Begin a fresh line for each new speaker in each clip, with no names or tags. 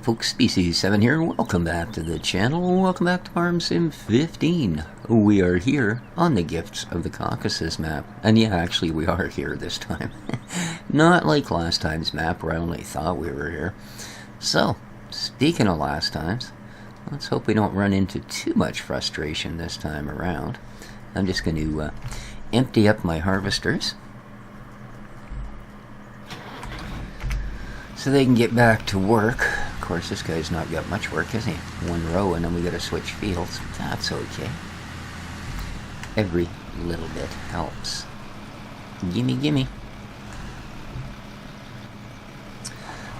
folks, Species7 here, and welcome back to the channel. Welcome back to Farm Sim 15. We are here on the Gifts of the Caucasus map. And yeah, actually we are here this time. Not like last time's map where I only thought we were here. So, speaking of last times, let's hope we don't run into too much frustration this time around. I'm just going to empty up my harvesters so they can get back to work. Of course, this guy's not got much work, has he? One row, and then we gotta switch fields. That's okay. Every little bit helps. Gimme, gimme.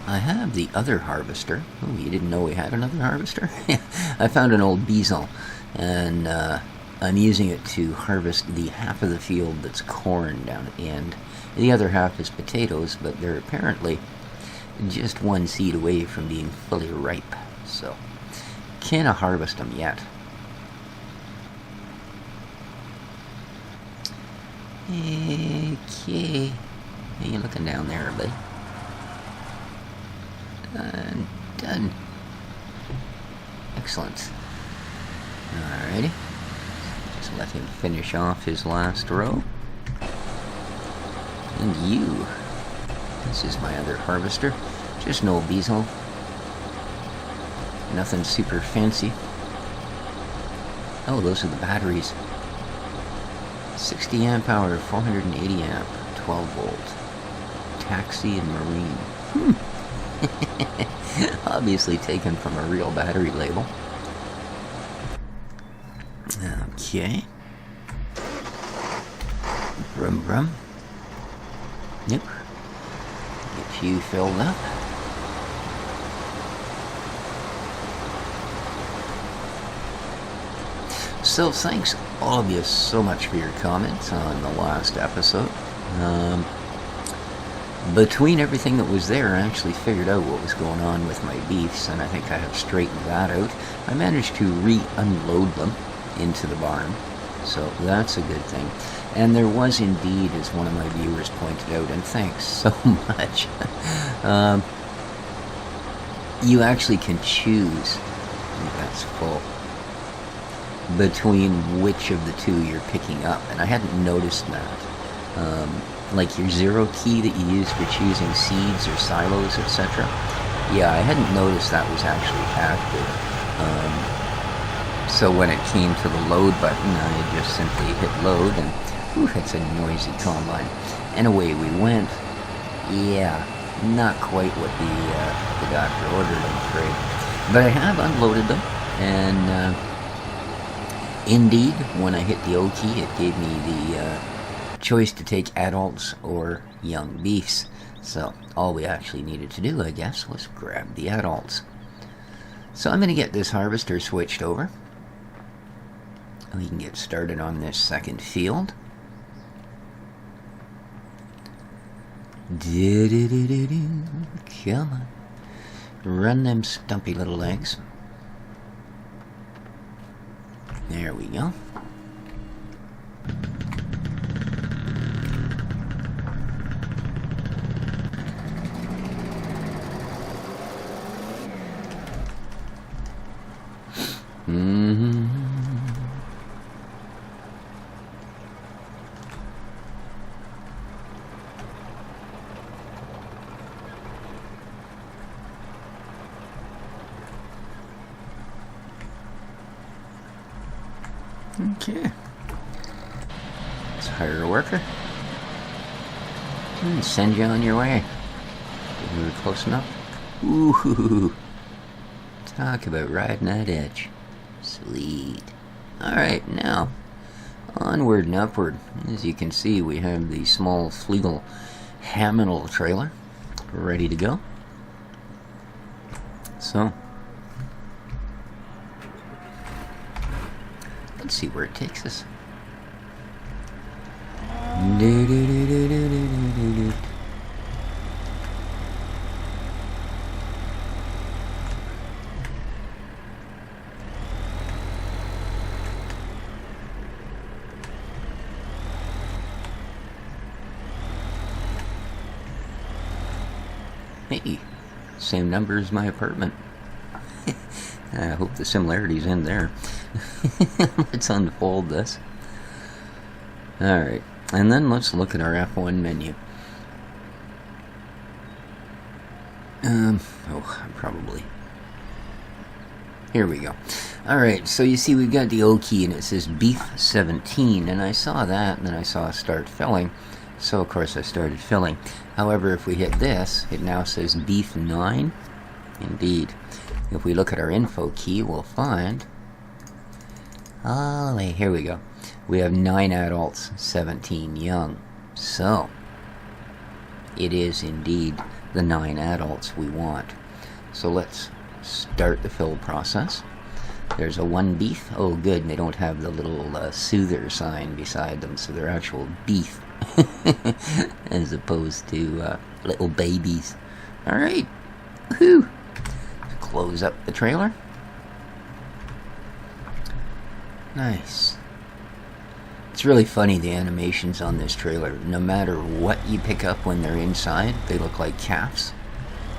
I have the other harvester. Oh, you didn't know we had another harvester? I found an old Beazle, and I'm using it to harvest the half of the field that's corn down at the end. The other half is potatoes, but they're apparently just one seed away from being fully ripe, so can't harvest them yet. Okay, how you looking down there, buddy? Done. Excellent. Alrighty, just let him finish off his last row. And you. This is my other harvester. Just an old Beazle. Nothing super fancy. Oh, those are the batteries. 60 amp hour, 480 amp, 12 volt. Taxi and marine. Obviously taken from a real battery label. Okay. Brum brum. Nope. Get you filled up. So thanks all of you so much for your comments on the last episode. Between everything that was there, I actually figured out what was going on with my beefs, and I think I have straightened that out. I managed to re-unload them into the barn, so that's a good thing. And there was indeed, as one of my viewers pointed out, and thanks so much, you actually can choose, I think that's full, between which of the two you're picking up, and I hadn't noticed that. Like your zero key that you use for choosing seeds or silos, etc. Yeah, I hadn't noticed that was actually active. So when it came to the load button, I just simply hit load, and whew, it's a noisy combine. And away we went. Yeah, not quite what the doctor ordered, I'm afraid. But I have unloaded them, and indeed, when I hit the O key, it gave me the choice to take adults or young beefs. So all we actually needed to do, I guess, was grab the adults. So I'm going to get this harvester switched over. We can get started on this second field. Come on. Run them stumpy little legs. There we go. Okay. Let's hire a worker and send you on your way. We were close enough. Ooh, talk about riding that edge. Sweet. Alright, now onward and upward. As you can see, we have the small Flegel Haminal trailer ready to go. So let's see where it takes us. Hey, same number as my apartment. I hope the similarities end there. Let's unfold this. Alright, and then let's look at our F1 menu. Probably. Here we go. Alright, so you see we've got the O key and it says beef 17, and I saw that and then I saw start filling, so of course I started filling. However, if we hit this, it now says beef 9. Indeed. If we look at our info key, we'll find, all the way, here we go. We have 9 adults, 17 young. So, it is indeed the 9 adults we want. So let's start the fill process. There's a 1 beef. Oh good, and they don't have the little soother sign beside them, so they're actual beef as opposed to little babies. Alright, woohoo! Close up the trailer. Nice. It's really funny, the animations on this trailer. No matter what you pick up when they're inside, they look like calves.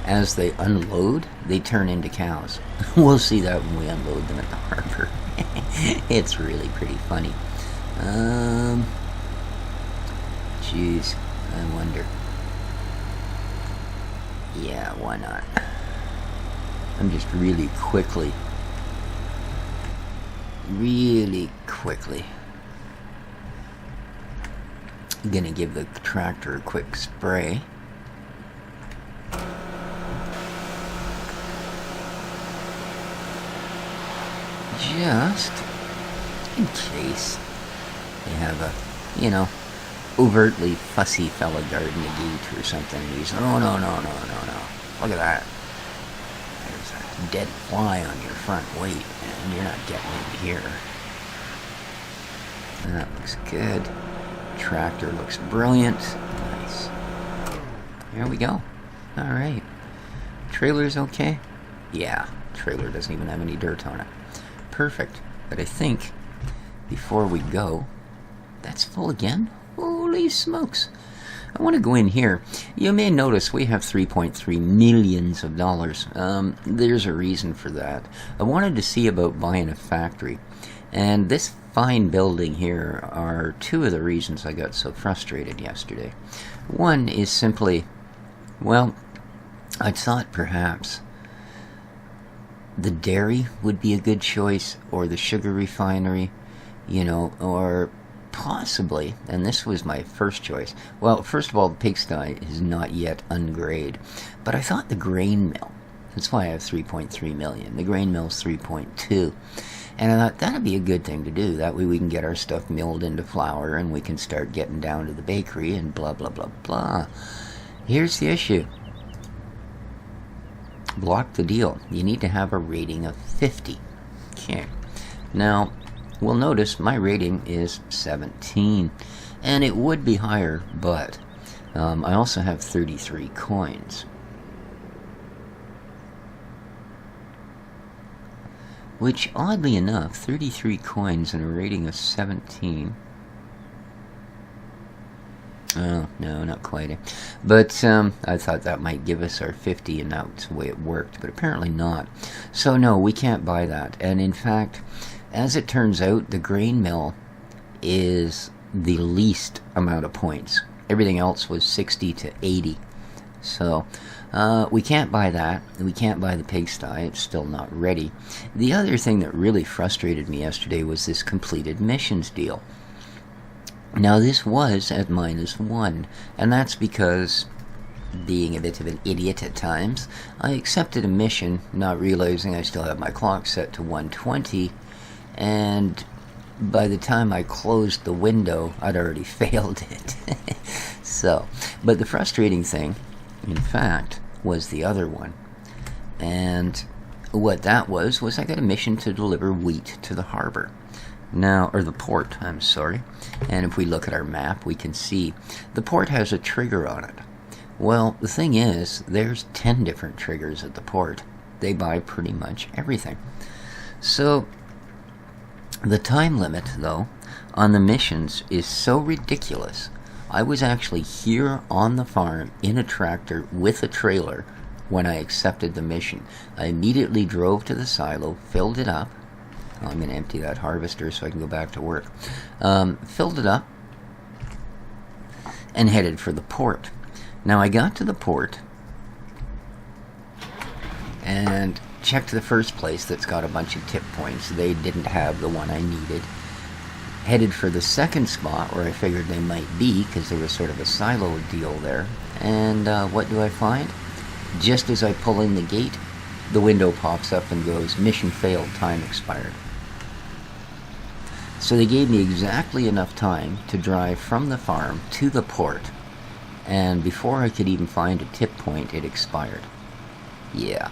As they unload, they turn into cows. We'll see that when we unload them at the harbor. It's really pretty funny. Jeez, I wonder. Yeah, why not? I'm just really quickly gonna give the tractor a quick spray. Just in case they have a, you know, overtly fussy fella guarding the gate or something. He's, oh no, look at that. There's a dead fly on your front weight, and you're not getting in here. That looks good. Tractor looks brilliant. Nice. There we go. Alright. Trailer's okay? Yeah, trailer doesn't even have any dirt on it. Perfect. But I think, before we go, that's full again? Holy smokes. I want to go in here. You may notice we have $3.3 million. There's a reason for that. I wanted to see about buying a factory. And this fine building here are two of the reasons I got so frustrated yesterday. One is simply, well, I thought perhaps the dairy would be a good choice, or the sugar refinery, you know, or possibly, and this was my first choice. Well, first of all, the pigsty is not yet ungrade, but I thought the grain mill, that's why I have 3.3 million. The grain mill's 3.2. And I thought that'd be a good thing to do. That way we can get our stuff milled into flour and we can start getting down to the bakery and blah, blah, blah, blah. Here's the issue. Block the deal. You need to have a rating of 50. Okay. Now, we'll notice my rating is 17. And it would be higher, but I also have 33 coins. Which, oddly enough, 33 coins and a rating of 17. Oh, no, not quite. But I thought that might give us our 50, and that's the way it worked, but apparently not. So no, we can't buy that. And in fact, as it turns out, the grain mill is the least amount of points. Everything else was 60 to 80. So we can't buy that. We can't buy the pigsty. It's still not ready. The other thing that really frustrated me yesterday was this completed missions deal. Now this was at -1, and that's because, being a bit of an idiot at times, I accepted a mission not realizing I still have my clock set to 120, and by the time I closed the window I'd already failed it. So, but the frustrating thing, in fact, was the other one. And what that was I got a mission to deliver wheat to the harbor. Now, or the port, I'm sorry. And if we look at our map, we can see the port has a trigger on it. Well, the thing is, there's 10 different triggers at the port. They buy pretty much everything. So, the time limit, though, on the missions is so ridiculous. I was actually here on the farm in a tractor with a trailer when I accepted the mission. I immediately drove to the silo, filled it up. Oh, I'm going to empty that harvester so I can go back to work. Filled it up and headed for the port. Now I got to the port and checked the first place that's got a bunch of tip points. They didn't have the one I needed. Headed for the second spot where I figured they might be, because there was sort of a silo deal there. And what do I find? Just as I pull in the gate, the window pops up and goes, "Mission failed, time expired." So they gave me exactly enough time to drive from the farm to the port, and before I could even find a tip point, it expired. Yeah.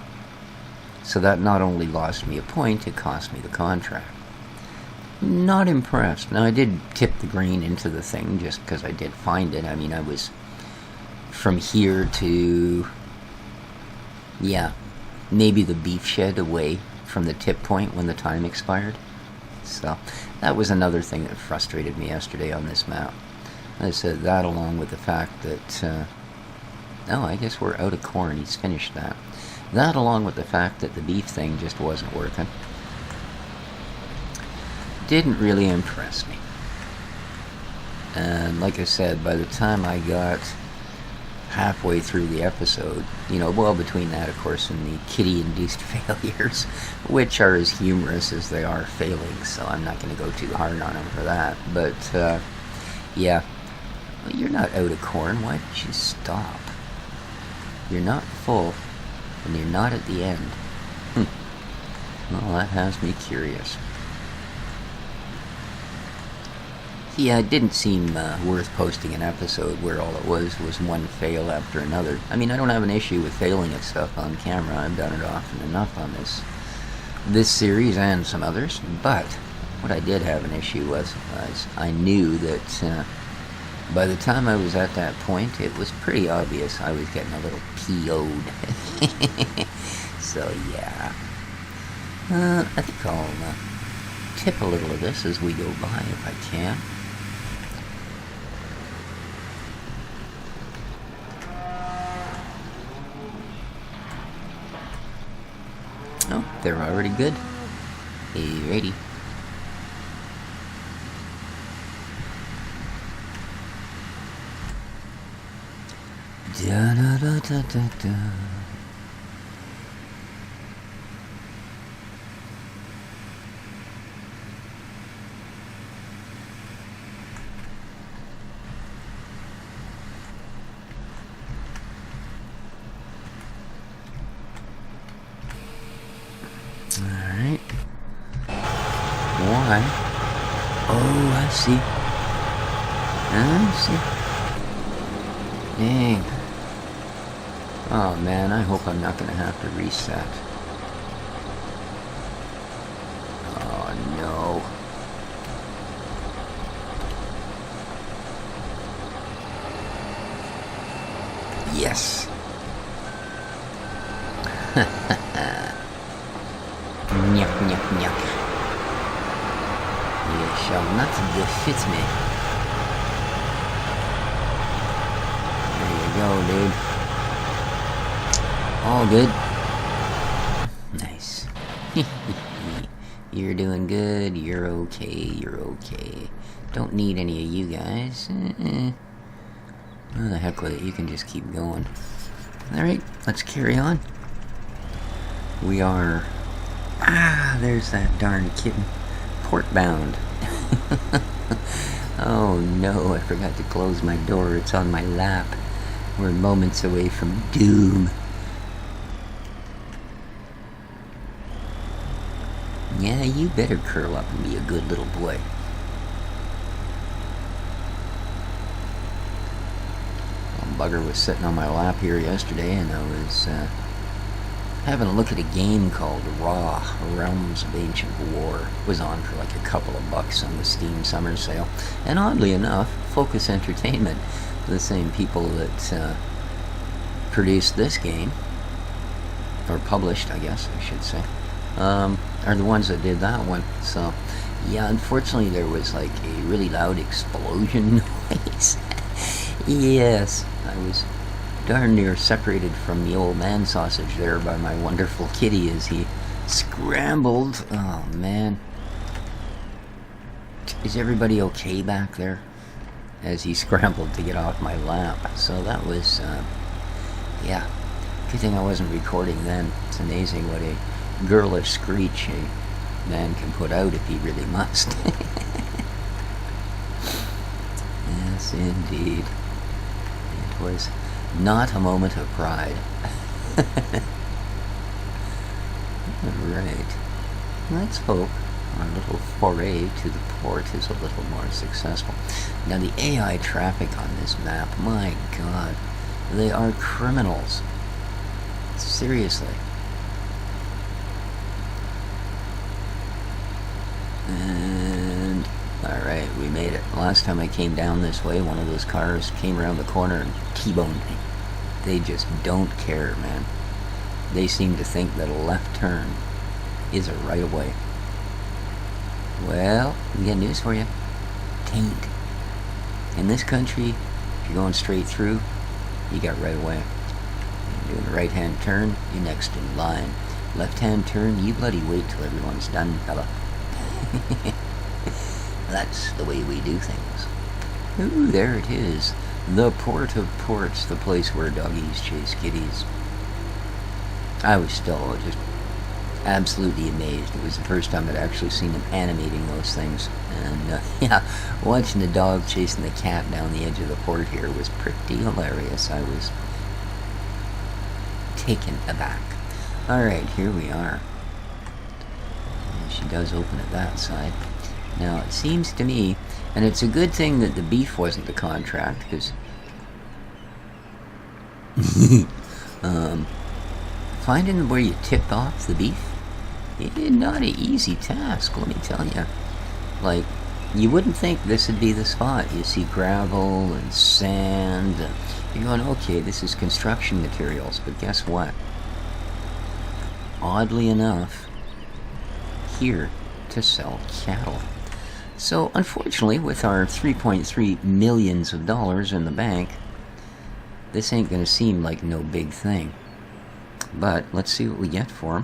So that not only lost me a point, it cost me the contract. Not impressed. Now, I did tip the grain into the thing just because I did find it. I mean, I was from here to, yeah, maybe the beef shed away from the tip point when the time expired. So that was another thing that frustrated me yesterday on this map. I said that along with the fact that, oh, I guess we're out of corn. He's finished that. That along with the fact that the beef thing just wasn't working. Didn't really impress me. And like I said, by the time I got halfway through the episode, you know, well, between that, of course, and the kitty-induced failures, which are as humorous as they are failing, so I'm not going to go too hard on them for that. But, yeah, well, you're not out of corn. Why did you stop? You're not full, and you're not at the end. Well, that has me curious. Yeah, it didn't seem worth posting an episode where all it was one fail after another. I mean, I don't have an issue with failing at stuff on camera. I've done it often enough on this series and some others. But what I did have an issue was I knew that by the time I was at that point, it was pretty obvious I was getting a little PO'd. So, yeah. I think I'll tip a little of this as we go by if I can. Oh, they're already good. Alrighty. Da da da da da da. Alright. Why? Oh, I see. Dang. Oh man, I hope I'm not going to have to reset. Oh no. Yes. Nyuk, nyuk, nyuk. You shall not defeat me. There you go, dude. All good. Nice. You're doing good. You're okay. You're okay. Don't need any of you guys. Oh, the heck with it. You can just keep going. Alright, let's carry on. We are... Ah, there's that darn kitten. Port bound. Oh no, I forgot to close my door. It's on my lap. We're moments away from doom. Yeah, you better curl up and be a good little boy. Well, bugger was sitting on my lap here yesterday, and I was having a look at a game called Raw, Realms of Ancient War. It was on for like a couple of bucks on the Steam Summer Sale. And oddly enough, Focus Entertainment, the same people that produced this game, or published, I guess I should say, are the ones that did that one. So, yeah, unfortunately there was like a really loud explosion noise. Yes, I was darn near separated from the old man sausage there by my wonderful kitty as he scrambled. Oh, man. Is everybody okay back there? As he scrambled to get off my lap. So that was, yeah. Good thing I wasn't recording then. It's amazing what a girlish screech a man can put out if he really must. Yes, indeed. It was not a moment of pride. Alright. Let's hope our little foray to the port is a little more successful. Now the AI traffic on this map, my god, they are criminals. Seriously. And alright, we made it. Last time I came down this way, one of those cars came around the corner and T-boned me. They just don't care, man. They seem to think that a left turn is a right of way. Well, we got news for you. Tain't. In this country, if you're going straight through, you got right away. You're doing a right-hand turn, you're next in line. Left-hand turn, you bloody wait till everyone's done, fella. That's the way we do things. Ooh, there it is. The port of ports, the place where doggies chase kitties. I was still just absolutely amazed. It was the first time I'd actually seen them animating those things. And yeah, watching the dog chasing the cat down the edge of the port here was pretty hilarious. I was taken aback. Alright, here we are. And she does open at that side. Now, it seems to me, and it's a good thing that the beef wasn't the contract, because finding where you tipped off the beef, it's not an easy task, let me tell you. Like, you wouldn't think this would be the spot. You see gravel and sand, and you're going, okay, this is construction materials, but guess what? Oddly enough, here to sell cattle. So, unfortunately, with our 3.3 millions of dollars in the bank, this ain't gonna seem like no big thing. But let's see what we get for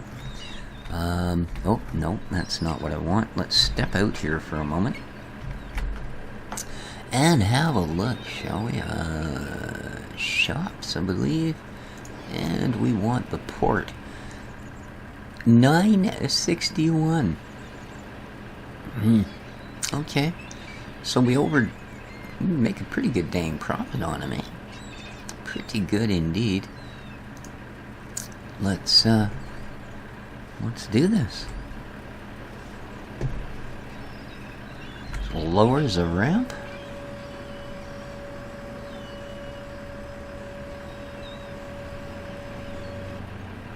them. Oh, no, that's not what I want. Let's step out here for a moment and have a look, shall we? Shops, I believe. And we want the port. 961. Okay. So we make a pretty good dang profit on him, eh? Pretty good indeed. Let's do this. Lowers the ramp.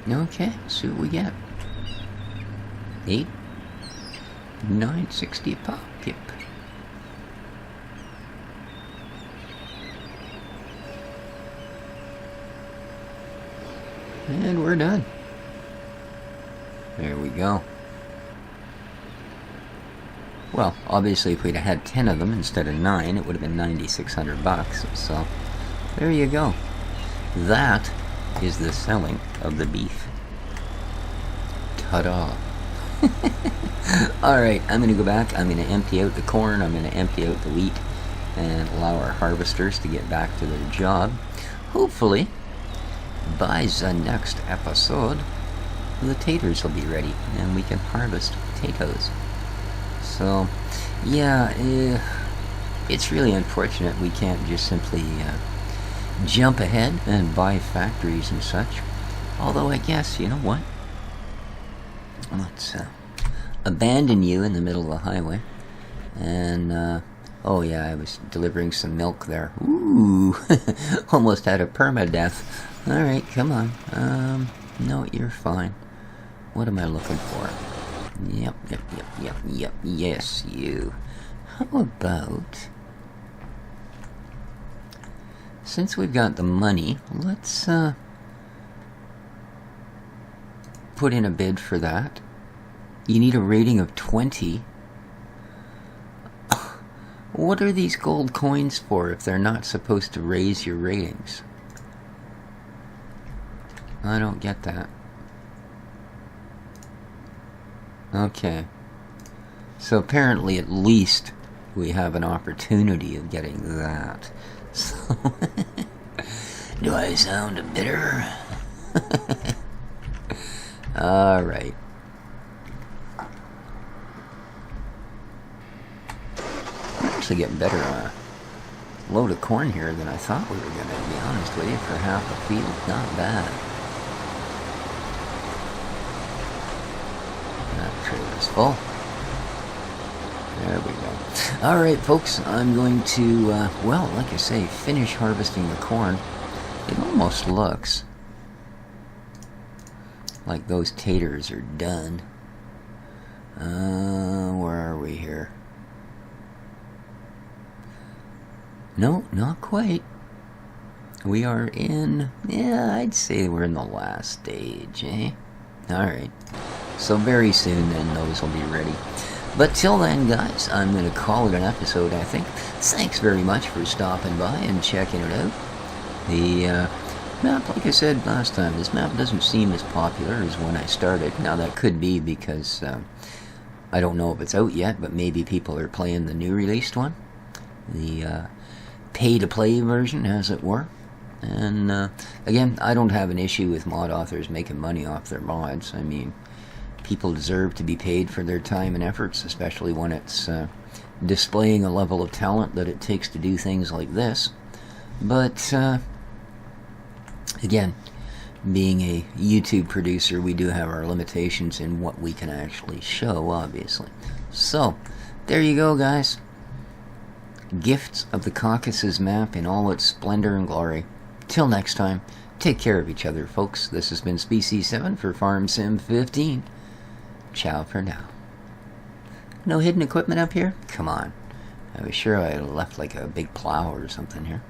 Okay, see what we get. 8, 960 a pop. Yep. And we're done. There we go. Well, obviously if we'd have had 10 of them instead of 9, it would have been $9,600. So, there you go. That is the selling of the beef. Ta-da. Alright, I'm going to go back. I'm going to empty out the corn. I'm going to empty out the wheat and allow our harvesters to get back to their job. Hopefully, by the next episode, the taters will be ready and we can harvest potatoes. So, yeah, it's really unfortunate we can't just simply jump ahead and buy factories and such. Although I guess, you know what? Let's abandon you in the middle of the highway. And, oh yeah, I was delivering some milk there. Ooh, almost had a permadeath. Alright, come on. No, you're fine. What am I looking for? Yep, yes, you. How about, since we've got the money, let's, put in a bid for that. You need a rating of 20. What are these gold coins for if they're not supposed to raise your ratings? I don't get that. Okay. So apparently at least we have an opportunity of getting that. So do I sound bitter? Alright. We're actually getting better on a load of corn here than I thought we were going to be honest with you, for half a field. Not bad. That trailer's full. There we go. Alright folks, I'm going to, well, like I say, finish harvesting the corn. It almost looks like those taters are done. Where are we here? No, not quite. We are in, yeah, I'd say we're in the last stage, eh? Alright. So very soon then those will be ready. But till then, guys, I'm going to call it an episode, I think. Thanks very much for stopping by and checking it out. The map, like I said last time, this map doesn't seem as popular as when I started. Now, that could be because I don't know if it's out yet, but maybe people are playing the new released one. The pay-to-play version, as it were. And, again, I don't have an issue with mod authors making money off their mods. I mean, people deserve to be paid for their time and efforts, especially when it's displaying a level of talent that it takes to do things like this. But, again, being a YouTube producer, we do have our limitations in what we can actually show, obviously. So, there you go, guys. Gifts of the Caucasus map in all its splendor and glory. Till next time, take care of each other, folks. This has been Species 7 for Farm Sim 15. Ciao for now. No hidden equipment up here? Come on. I was sure I left like a big plow or something here.